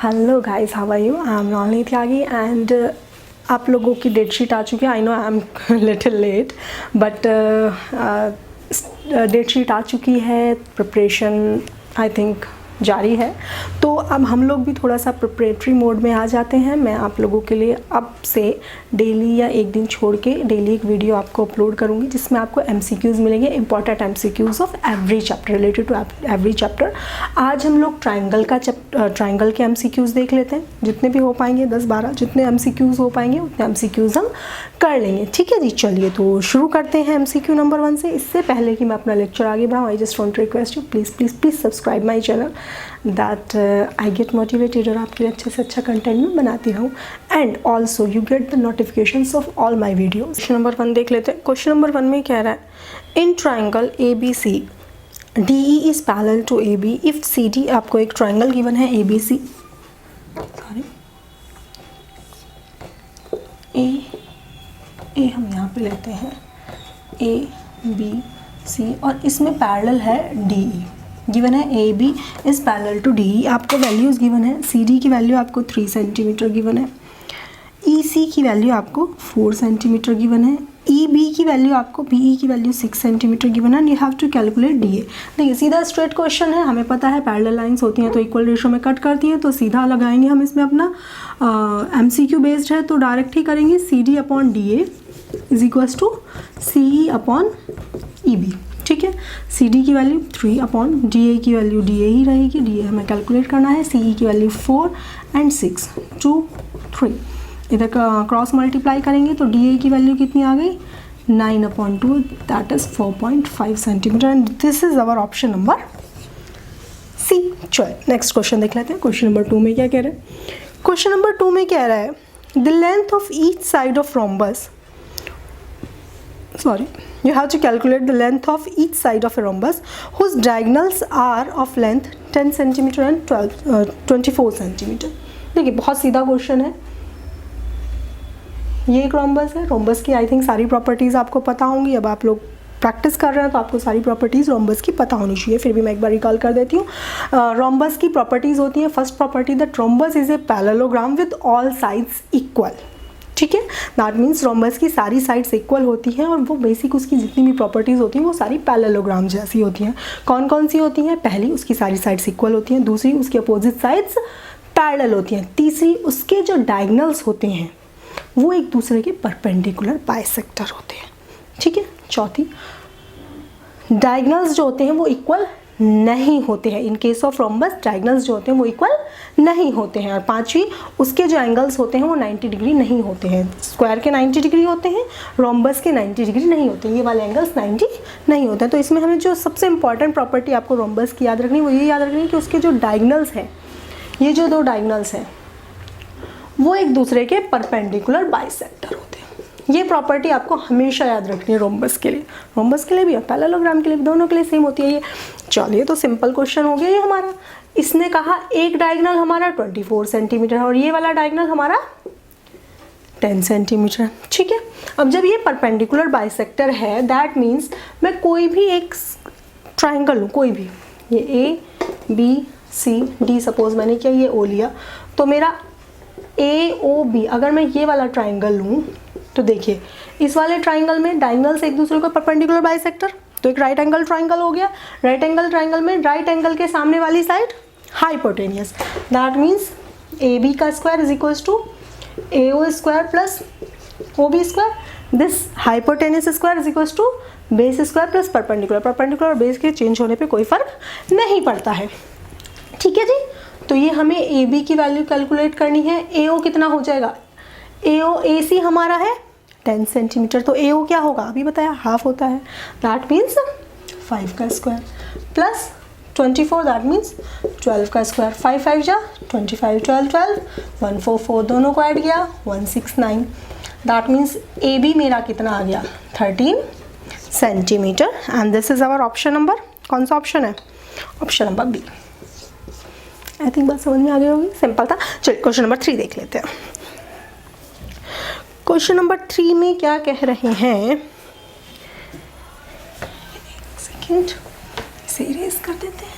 Hello guys, how are you? I am Ronny Tyagi and आप लोगों की डेट शीट आ चुकी है. I know I am little late but date sheet आ चुकी है. प्रिपरेशन आई थिंक जारी है. तो अब हम लोग भी थोड़ा सा प्रिपरेटरी मोड में आ जाते हैं. मैं आप लोगों के लिए अब से डेली या एक दिन छोड़ के डेली एक वीडियो आपको अपलोड करूंगी जिसमें आपको MCQs मिलेंगे, important MCQs of every chapter, related to every chapter. आज हम लोग ट्राइंगल के MCQs देख लेते हैं. जितने भी हो पाएंगे 10-12 जितने MCQs हो पाएंगे उतने MCQs हम कर लेंगे. ठीक है जी, चलिए तो शुरू करते हैं MCQ नंबर 1 से. इससे पहले कि मैं अपना लेक्चर आगे बढ़ाऊँ, I just want to request you please subscribe my channel that I get motivated और आपके लिए अच्छे से अच्छा कंटेंट में बनाती रहूँ. And also you get the notifications of all my videos. Question number 1 देख लेते हैं. क्वेश्चन नंबर 1 में कह रहा है, in triangle ABC DE is parallel to AB if CD. आपको एक ट्राइंगल गिवन है ABC, सॉरी ए हम यहाँ पे लेते हैं ABC और इसमें पैरेलल है DE. गिवन है AB is parallel to DE. आपको वैल्यूज़ गिवन है. CD की वैल्यू आपको 3 सेंटीमीटर गिवन है. EC की वैल्यू आपको 4 सेंटीमीटर गिवन है. EB की वैल्यू आपको BE की वैल्यू 6 सेंटीमीटर गिवन है. You have to calculate DA. देखिए सीधा स्ट्रेट क्वेश्चन है. हमें पता है पैरेलल लाइंस होती हैं तो इक्वल रेशो में कट करती हैं, तो सीधा लगाएंगे हम इसमें अपना. MCQ बेस्ड है तो डायरेक्ट ही करेंगे. CD upon DA is equals to CE upon EB. ठीक है, CD की वैल्यू 3 अपॉन DA की वैल्यू DA ही रहेगी. DA हमें कैलकुलेट करना है. CE की वैल्यू 4 एंड 6 2 3. इधर क्रॉस मल्टीप्लाई करेंगे तो DA की वैल्यू कितनी आ गई? 9 upon 2 that is 4.5 centimetre. And this is our option number C. चलो नेक्स्ट क्वेश्चन देख लेते हैं. क्वेश्चन नंबर 2 में क्या कह रहे हैं? क्वेश्चन नंबर 2 में कह रहा है, the length of each side of rhombus, sorry, you have to calculate the length of each side of a rhombus whose diagonals are of length 10 cm and 24 cm. देखिए बहुत सीधा क्वेश्चन है. ये एक रोम्बस है. रोम्बस की I think सारी properties आपको पता होंगी. अब आप लोग प्रैक्टिस कर रहे हैं तो आपको सारी प्रॉपर्टीज़ रोम्बस की पता होनी चाहिए. फिर भी मैं एक बार रिकॉल कर देती हूँ. रोम्बस की प्रॉपर्टीज़ होती हैं. First property, that rhombus is a parallelogram with all sides equal. ठीक है, दैट मीन्स रोम्बस की सारी साइड्स इक्वल होती हैं और वो बेसिक उसकी जितनी भी प्रॉपर्टीज़ होती हैं वो सारी पैरेललोग्राम जैसी होती हैं. कौन कौन सी होती हैं? पहली, उसकी सारी साइड्स इक्वल होती हैं. दूसरी, उसकी अपोजिट साइड्स पैरेलल होती हैं. तीसरी, उसके जो डायगोनल्स होते हैं वो एक दूसरे के परपेंडिकुलर बाइसेक्टर होते हैं. ठीक है. चौथी, डायगोनल्स जो होते हैं वो इक्वल नहीं होते हैं. In case of rhombus diagonals जो होते हैं वो इक्वल नहीं होते हैं. और पांचवी, उसके जो एंगल्स होते हैं वो 90 डिग्री नहीं होते हैं. स्क्वायर के 90 डिग्री होते हैं, रोम्बस के 90 डिग्री नहीं होते हैं. ये वाले एंगल्स 90 नहीं होते हैं. तो इसमें हमें जो सबसे इंपॉर्टेंट प्रॉपर्टी आपको रोम्बस की याद रखनी है वो ये याद रखनी है कि उसके जो डायगोनल्स हैं, ये जो दो डायगोनल्स हैं वो एक दूसरे के परपेंडिकुलर बाइसेक्टर होते हैं. ये प्रॉपर्टी आपको हमेशा याद रखनी है रोम्बस के लिए. रोम्बस के लिए भी और पैरेललोग्राम के लिए, दोनों के लिए सेम होती है ये. चलिए तो सिंपल क्वेश्चन हो गया ये हमारा. इसने कहा एक डायगोनल हमारा 24 सेंटीमीटर और ये वाला डायगोनल हमारा 10 सेंटीमीटर. ठीक है. अब जब ये परपेंडिकुलर बाइसेक्टर है दैट मीन्स मैं कोई भी एक ट्राइंगल लूँ, कोई भी, ये ABCD सपोज मैंने किया, ये O लिया, तो मेरा AOB अगर मैं ये वाला ट्राइंगल लूँ तो देखिए इस वाले ट्राइंगल में डायगोनल्स एक दूसरे को परपेंडिकुलर बाइसेक्टर, तो एक राइट एंगल ट्राइंगल हो गया. राइट एंगल ट्राइंगल में राइट एंगल के सामने वाली side hypotenuse. That means AB का square is equals to AO square plus OB square. This hypotenuse square is equals to base square plus perpendicular. Perpendicular और base के change होने पे कोई फर्क नहीं पड़ता है. ठीक है जी. तो ये हमें AB की वैल्यू कैलकुलेट करनी है. AO कितना हो जाएगा? AC हमारा है 10 सेंटीमीटर, तो AO क्या होगा? अभी बताया हाफ होता है. दैट मीन्स 5 का स्क्वायर प्लस 24 दैट मीन्स 12 का स्क्वायर. 5 5 जा 25, 12 12, 144 दोनों को ऐड किया 169. दैट मीन्स AB मेरा कितना आ गया? 13 centimetre. And this is our option number, कौन सा ऑप्शन है? Option number B. I think बात समझ में आ गई होगी. सिंपल था. चलिए क्वेश्चन नंबर 3 देख लेते हैं. क्वेश्चन नंबर 3 में क्या कह रहे हैं? एक सेकेंड, इसे इरेज कर देते हैं,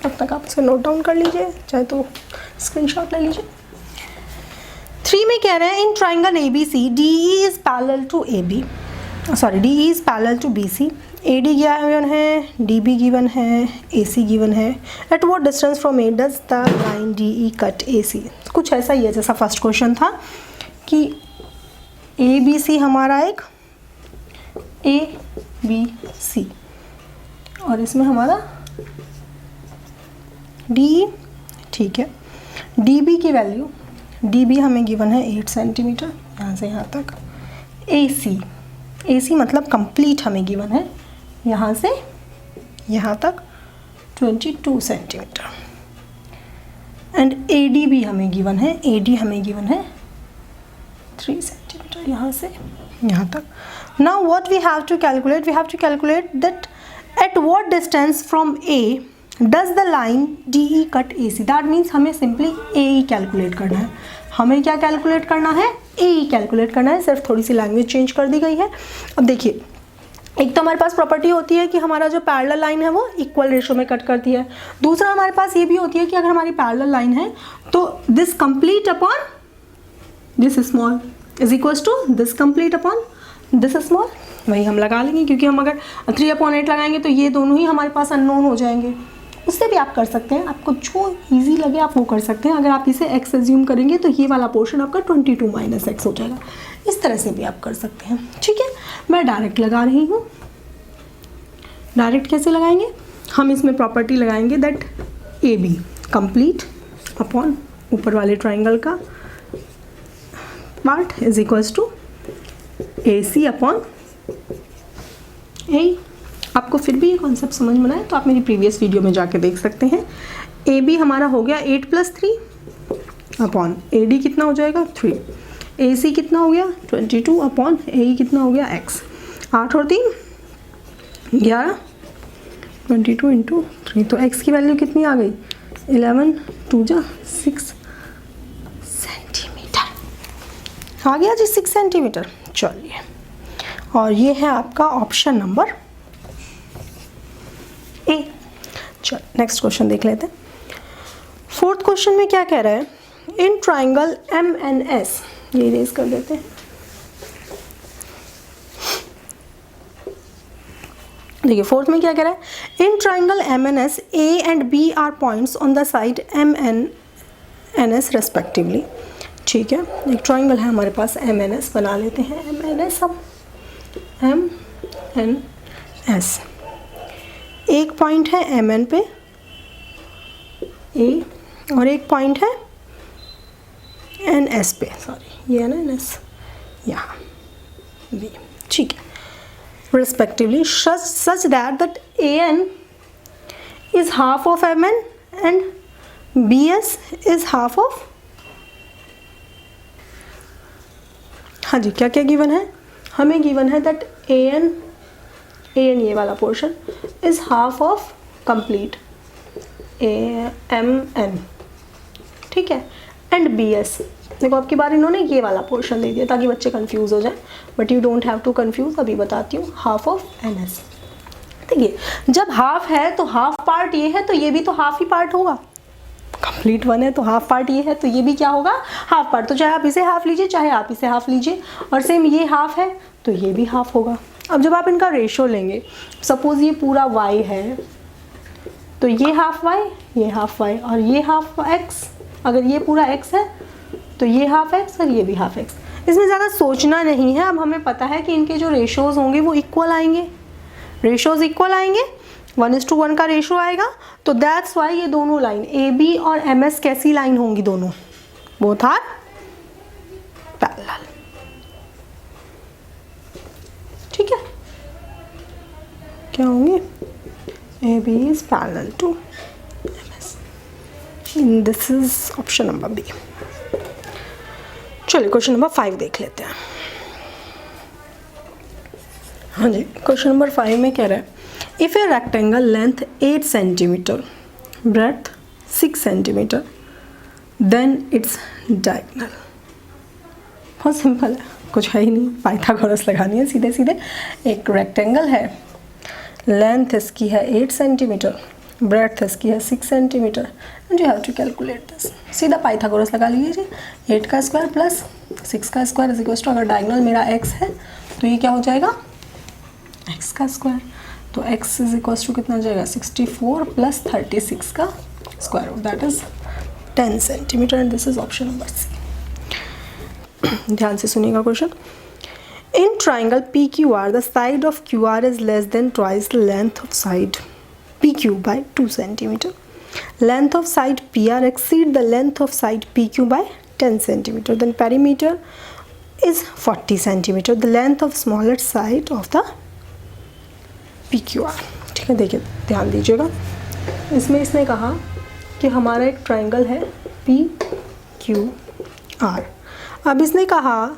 तब तक आप इसे नोट डाउन कर लीजिए, चाहे तो स्क्रीनशॉट ले लीजिए। 3 में कह रहे हैं in triangle ABC DE is parallel to AB, sorry DE is parallel to BC, AD given है, DB गिवन है, AC गिवन है। At what distance from A does the line DE cut AC। कुछ ऐसा ही है जैसा first question था कि ABC हमारा एक ABC और इसमें हमारा DE, ठीक है। DB की वैल्यू, DB हमें गिवन है 8 सेंटीमीटर यहाँ से यहाँ तक। AC मतलब कंप्लीट हमें गिवन है यहाँ से यहाँ तक 22 सेंटीमीटर। एंड AD भी हमें गिवन है, AD हमें गिवन है 3 सेंटीमीटर यहाँ से यहाँ तक। Now what we have to calculate, we have to calculate that at what distance from A does the line DE cut AC। That means हमें सिंपली AE कैलकुलेट करना है। हमें क्या कैलकुलेट करना है? AE कैलकुलेट करना है, सिर्फ थोड़ी सी लैंग्वेज चेंज कर दी गई है। अब देखिए, एक तो हमारे पास प्रॉपर्टी होती है कि हमारा जो पैरेलल लाइन है वो इक्वल रेशो में कट करती है। दूसरा हमारे पास ये भी होती है कि अगर हमारी पैरेलल लाइन है तो this complete upon this small is equals to this complete upon this small. वही हम लगा लेंगे, क्योंकि हम अगर 3/8 लगाएंगे तो ये दोनों ही हमारे पास अननोन हो जाएंगे। उससे भी आप कर सकते हैं, आपको जो इजी लगे आप वो कर सकते हैं। अगर आप इसे x एज्यूम करेंगे तो ये वाला पोर्शन आपका 22 - x हो जाएगा। इस तरह से भी आप कर सकते हैं, ठीक है। मैं डायरेक्ट लगा रही हूँ। डायरेक्ट कैसे लगाएंगे? हम इसमें प्रॉपर्टी लगाएंगे दैट AB कंप्लीट अपॉन ऊपर वाले ट्राइंगल का part is equals to AC upon A। आपको फिर भी ये कॉन्सेप्ट समझ में आए तो आप मेरी प्रीवियस वीडियो में जाके देख सकते हैं। AB हमारा हो गया 8 + 3 अपॉन AD कितना हो जाएगा 3। AC कितना हो गया 22 अपॉन AE कितना हो गया x। 8 और 3 11, 22 × 3, तो x की वैल्यू कितनी आ गई 11, 2 जा 6 सेंटीमीटर आ गया जी, 6 सेंटीमीटर। चलिए, और ये है आपका ऑप्शन नंबर A। चल नेक्स्ट क्वेश्चन देख लेते हैं। 4th क्वेश्चन में क्या कह रहा है? इन ट्राइंगल MNS, ये इरेज कर देते हैं। देखिए 4th में क्या कह रहा है? In triangle MNS A and B are points on the side MNS respectively. ठीक है, एक ट्राइंगल है हमारे पास MNS, बना लेते हैं MNS हम। MNS एक पॉइंट है MN पे A और एक पॉइंट है NS पे, सॉरी ये है ना NS यहाँ B, ठीक है। respectively such that AN is half of MN and BS is half of, हाँ जी, क्या क्या गिवन है? हमें गिवन है दैट AN ये वाला portion is half of complete MN, ठीक है, एंड BS। देखो आपकी बार इन्होंने ये वाला पोर्शन दे दिया ताकि बच्चे कंफ्यूज हो जाए, but you don't have to confuse. अभी बताती हूँ, हाफ ऑफ NS। देखिए जब हाफ है तो हाफ पार्ट ये है तो ये भी तो हाफ ही पार्ट होगा। कंप्लीट 1 है तो हाफ पार्ट ये है तो ये भी क्या होगा, हाफ पार्ट। तो चाहे आप इसे हाफ लीजिए चाहे आप इसे हाफ लीजिए, और सेम ये हाफ है तो ये भी हाफ होगा। अब जब आप इनका रेशो लेंगे, सपोज ये पूरा y है तो ये हाफ y, ये हाफ y और ये हाफ x। अगर ये पूरा x है तो ये हाफ x और ये भी हाफ x। इसमें ज़्यादा सोचना नहीं है। अब हमें पता है कि इनके जो रेशोज़ होंगे वो इक्वल आएंगे, रेशोज़ इक्वल आएंगे, 1:1 का रेशो आएगा। तो दैट्स वाई ये दोनों लाइन AB और MS कैसी लाइन होंगी? दोनों बोथ आर पैरेलल, ठीक है। क्या होंगे? AB is parallel to MS। This is option number B। चलिए क्वेश्चन नंबर 5 देख लेते हैं। हाँ जी, क्वेश्चन नंबर 5 में कह रहा है if a rectangle length 8 centimetre, breadth 6 centimetre, then its diagonal. बहुत सिंपल है, कुछ है ही नहीं, पाइथागोरस लगानी है सीधे सीधे। एक रेक्टेंगल है, लेंथ इसकी है 8 सेंटीमीटर, ब्रेड्थ इसकी है 6 centimetre and you have to calculate this. सीधा पाइथागोरस लगा लीजिए, 8 का स्क्वायर प्लस 6 का स्क्वायर इज इक्वल टू, अगर डायगोनल मेरा x है तो ये क्या हो जाएगा x का स्क्वायर, तो x इज इक्वल टू कितना हो जाएगा 64 प्लस 36 का square root, that is 10 centimetre and this is option number C. ध्यान से सुनिएगा question. In triangle P Q R the side of Q R is less than twice the length of side P Q by 2 centimetre. Length of side P R exceed the length of side P Q by 10 centimetre, then perimeter is 40 centimeter, the length of smaller side of the PQR। ठीक है, देखिए ध्यान दीजिएगा, इसमें इसने कहा कि हमारा एक ट्राइंगल है PQR। अब इसने कहा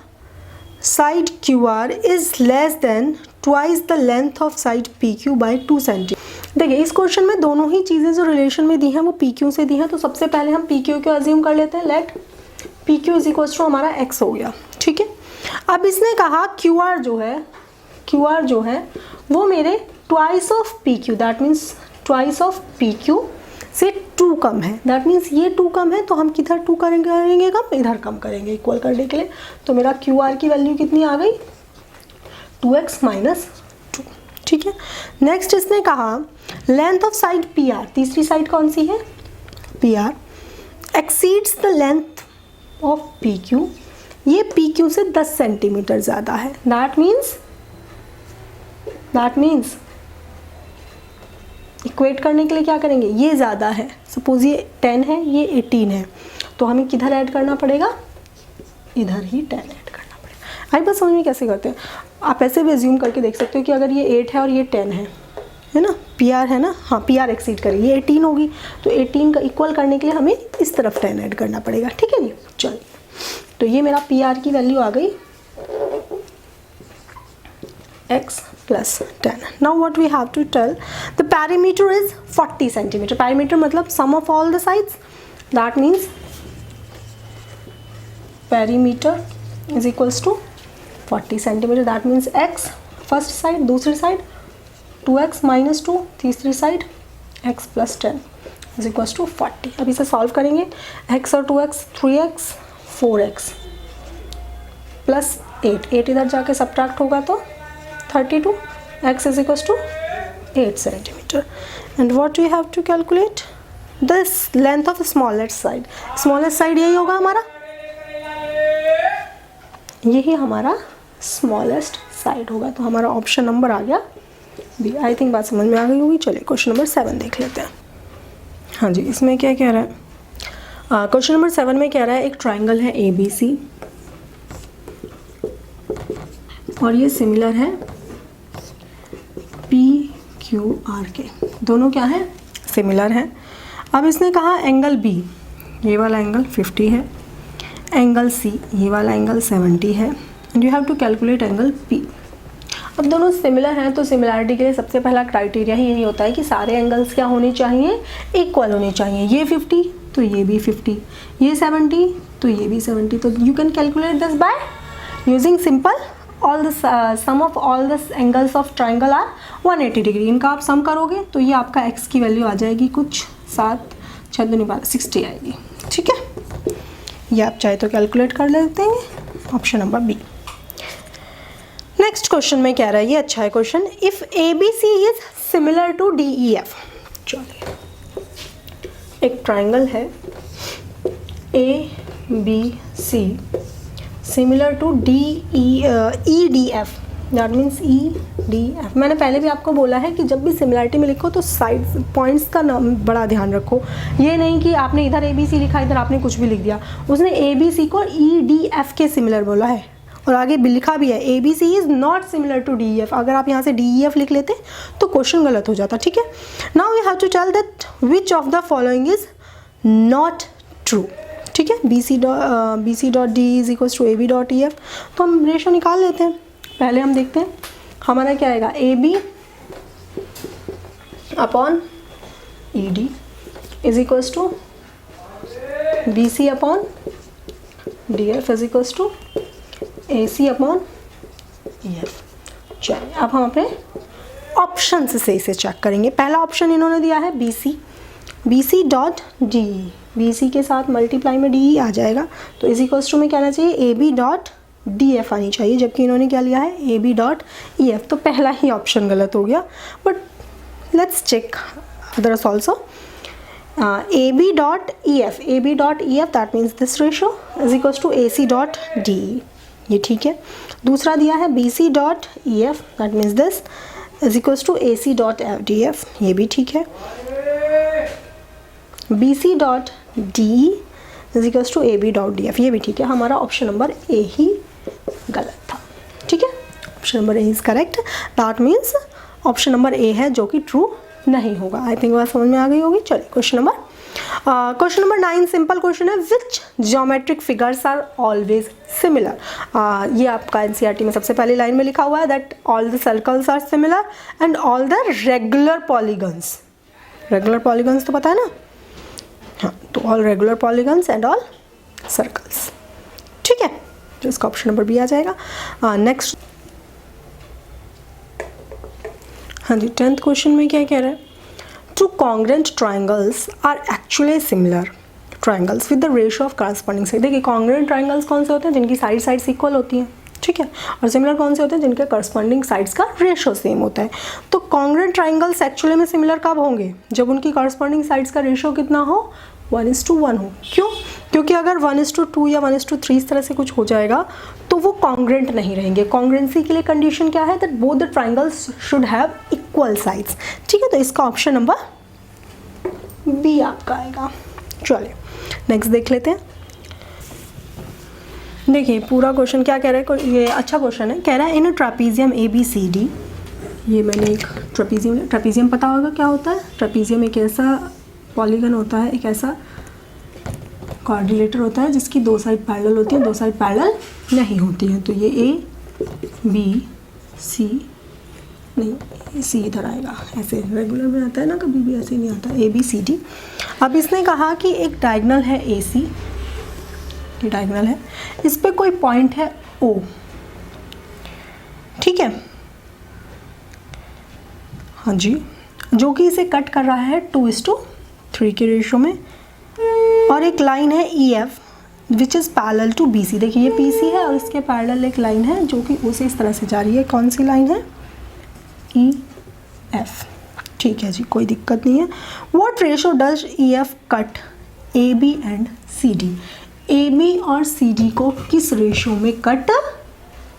side QR is less than twice the length of side PQ by 2 centimetre. देखिए इस क्वेश्चन में दोनों ही चीज़ें जो रिलेशन में दी हैं वो PQ से दी हैं, तो सबसे पहले हम PQ को अज्यूम कर लेते हैं। Let PQ is equal to हमारा x हो गया, ठीक है। अब इसने कहा QR जो है वो मेरे twice of PQ, that means twice of PQ से 2 कम है, दैट मीन्स ये 2 कम है तो हम किधर 2 करेंगे कम, इधर कम करेंगे इक्वल करने के लिए। तो मेरा QR की वैल्यू कितनी आ गई 2x माइनस 2, ठीक है। नेक्स्ट इसने कहा लेंथ ऑफ साइड PR, तीसरी साइड कौन सी है PR, exceeds the length of PQ, ये PQ से 10 सेंटीमीटर ज़्यादा है, दैट मीन्स इक्वेट करने के लिए क्या करेंगे, ये ज़्यादा है, सपोज ये 10 है ये 18 है, तो हमें किधर ऐड करना पड़ेगा, इधर ही 10 ऐड करना पड़ेगा। आई बात समझ में कैसे करते हैं, आप ऐसे भी अज्यूम करके देख सकते हो कि अगर ये 8 है और ये 10 है ना, PR है ना, हाँ PR एक्सीड करेगी, ये 18 होगी, तो 18 का इक्वल करने के लिए हमें इस तरफ 10 ऐड करना पड़ेगा, ठीक है जी। चलिए, तो ये मेरा PR की वैल्यू आ गई x plus 10. Now what we have to tell, the perimeter is 40 centimeter. Perimeter मतलब sum of all the sides, that means perimeter is equals to 40 centimeter, that means x first side, दूसरी side 2x minus 2, तीसरी side x plus 10 is equals to 40। अब इसे solve करेंगे, x और 2x 3x 4x plus 8 इधर जाके subtract होगा तो 32, x is equals to 8 centimeter, and what we have to calculate this length of the smallest side। smallest side यही होगा हमारा, यही हमारा smallest side होगा, तो हमारा ऑप्शन नंबर आ गया बी। आई थिंक बात समझ में आ गई होगी। चलिए क्वेश्चन नंबर 7 देख लेते हैं। हाँ जी, इसमें क्या कह रहा है, क्वेश्चन नंबर 7 में कह रहा है एक ट्राइंगल है ABC और ये सिमिलर है PQR के, दोनों क्या है सिमिलर है। अब इसने कहा एंगल B, ये वाला एंगल 50 है, एंगल C ये वाला एंगल 70 है, and you have to calculate angle P। अब दोनों सिमिलर हैं तो सिमिलरिटी के लिए सबसे पहला क्राइटेरिया ही यही होता है कि सारे एंगल्स क्या होने चाहिए, इक्वल होने चाहिए। ये 50 तो ये भी 50, ये 70 तो ये भी 70, तो you can calculate this by using simple all the sum of all the angles of triangle are 180 degree. इनका आप सम करोगे तो ये आपका x की वैल्यू आ जाएगी कुछ 7 6 2 12 60 आएगी, ठीक है। ये आप चाहे तो कैलकुलेट कर लेते हैं, option number B. Next question में कह रहा है, ये अच्छा है question, if ABC is similar to DEF। चलिए, एक ट्राइंगल है ABC similar to EDF, that means EDF। मैंने पहले भी आपको बोला है कि जब भी सिमिलरिटी में लिखो तो साइड पॉइंट्स का नाम बड़ा ध्यान रखो, ये नहीं कि आपने इधर ABC लिखा इधर आपने कुछ भी लिख दिया। उसने ABC को EDF के सिमिलर बोला है और आगे भी लिखा भी है ABC is not similar to DEF। अगर आप यहाँ से DEF लिख लेते तो क्वेश्चन गलत हो जाता, ठीक है। Now we have to tell that which of the following is not true, ठीक है। BC dot D is equals to AB dot EF। तो हम रेशो निकाल लेते हैं। पहले हम देखते हैं हमारा क्या आएगा, AB upon ED is equals to BC upon DF is equals to AC upon EF। चलिए अब हम अपने ऑप्शन से इसे चेक करेंगे। पहला ऑप्शन इन्होंने दिया है BC डॉट डी, BC के साथ मल्टीप्लाई में DE आ जाएगा, तो इसी क्वेश्चन में क्या आना चाहिए AB डॉट DF आनी चाहिए, जबकि इन्होंने क्या लिया है AB डॉट EF, तो पहला ही ऑप्शन गलत हो गया। But let's check others also. AB dot EF that means this ratio is equals to AC dot DE, ये ठीक है। दूसरा दिया है BC dot EF that means this is equals to AC dot DF, ये भी ठीक है। BC dot DE is equals to AB dot DF, ये भी ठीक है। हमारा ऑप्शन नंबर A ही गलत था, ठीक है। Option number A is correct, that means option number A है जो कि ट्रू नहीं होगा। आई थिंक बात समझ में आ गई होगी। चलिए क्वेश्चन नंबर 9 सिंपल क्वेश्चन है, which geometric figures are always similar. ये आपका एनसीईआरटी में सबसे पहली लाइन में लिखा हुआ है that all the circles are similar and all the regular polygons. Regular polygons तो पता है ना, हाँ, तो all regular polygons and all circles, ठीक है। तो इसका ऑप्शन नंबर B आ जाएगा। नेक्स्ट, हाँ जी, 10th क्वेश्चन में क्या कह रहा है, two congruent triangles are actually similar triangles with the ratio of corresponding side. देखिए कॉन्ग्रेंट ट्राइंगल्स कौन से होते हैं, जिनकी साइड्स इक्वल होती हैं, ठीक है, और सिमिलर कौन से होते हैं, जिनके करस्पॉन्डिंग साइड्स का रेशियो सेम होता है। तो कॉन्ग्रेंट ट्राइंगल्स एक्चुअली में सिमिलर कब होंगे, जब उनकी करस्पॉन्डिंग साइड्स का रेशियो कितना हो, 1:1 हो। क्यों? क्योंकि अगर 1:2 या 1:3 इस तरह से कुछ हो जाएगा तो वो कॉन्ग्रेंट नहीं रहेंगे। कॉन्ग्रेंसी के लिए कंडीशन क्या है, that both the triangles should have equal sides, ठीक है। तो इसका ऑप्शन नंबर B आपका आएगा। चलिए नेक्स्ट देख लेते हैं। देखिए पूरा क्वेश्चन क्या कह रहा है, ये अच्छा क्वेश्चन है। कह रहा है इन ट्रापीजियम ABCD, ये मैंने एक ट्रापीजियम पता होगा क्या होता है। ट्रापीजियम एक ऐसा पॉलीगन होता है, एक ऐसा क्वाड्रिलेटर होता है जिसकी दो साइड पैरेलल होती है, दो साइड पैरेलल नहीं होती है। तो ये ABC नहीं, C इधर आएगा, ऐसे रेगुलर में आता है ना, कभी भी ऐसे नहीं आता, ABCD। अब इसने कहा कि एक डायगोनल है AC, ये डायगोनल है, इस पे कोई पॉइंट है O, ठीक है, हाँ जी, जो कि इसे कट कर रहा है 2:3 के रेशो में, और एक लाइन है EF which is parallel to BC। देखिए ये PC है और इसके पैरेलल एक लाइन है जो कि O से इस तरह से जा रही है। कौन सी लाइन है, EF, ठीक है जी, कोई दिक्कत नहीं है। What ratio does EF cut AB and CD, AB और CD को किस रेशो में कट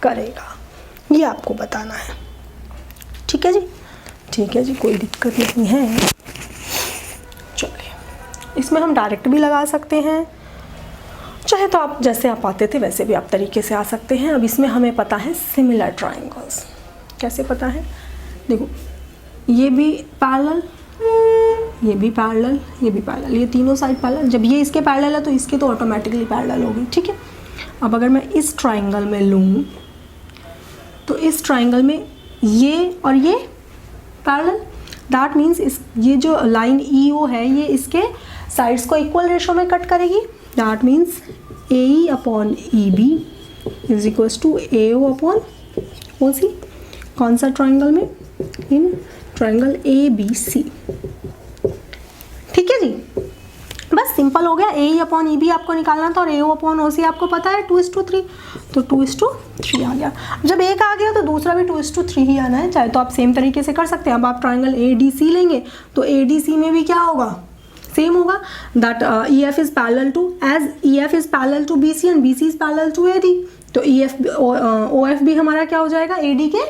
करेगा, ये आपको बताना है, ठीक है जी, ठीक है जी, कोई दिक्कत नहीं है। चलिए इसमें हम डायरेक्ट भी लगा सकते हैं, चाहे तो आप जैसे आप आते थे वैसे भी आप तरीके से आ सकते हैं। अब इसमें हमें पता है सिमिलर ट्राइंगल्स, कैसे पता है, देखो ये भी पैरेलल, ये भी पैरेलल, ये भी पैरेलल, ये तीनों साइड पैरेलल। जब ये इसके पैरेलल है तो इसके तो ऑटोमेटिकली पैरेलल होगी, ठीक है। अब अगर मैं इस ट्राइंगल में लूँ तो इस ट्राइंगल में ये और ये पैरेलल, दैट मीन्स इस ये जो लाइन EO है ये इसके साइड्स को इक्वल रेशो में कट करेगी। That means AE upon EB is equals to AO upon OC। कौन सा ट्राइंगल में, इन ट्राइंगल ABC, ठीक है जी, बस सिंपल हो गया। AE अपॉन EB आपको निकालना था और AO अपॉन OC आपको पता है 2:3, तो 2:3 आ गया। जब एक आ गया तो दूसरा भी 2:3 ही आना है, चाहे तो आप सेम तरीके से कर सकते हैं। अब आप ट्राइंगल ADC लेंगे तो ADC में भी क्या होगा, सेम होगा, that EF is parallel to, as EF is parallel to BC and BC is parallel to AD, तो OF भी हमारा क्या हो जाएगा, AD के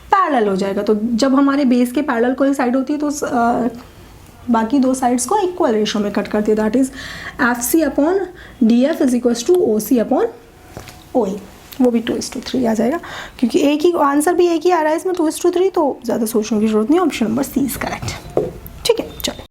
पैरेलल हो जाएगा। तो जब हमारे बेस के पैरेलल कोई साइड होती है तो बाकी दो साइड्स को इक्वल रेशो में कट करती है, that is FC upon DF is equals to OC upon OE, वो भी 2:3 आ जाएगा, क्योंकि एक ही आंसर भी एक ही आ रहा है इसमें 2:3, तो ज़्यादा सोचने की जरूरत नहीं। Option number C is correct.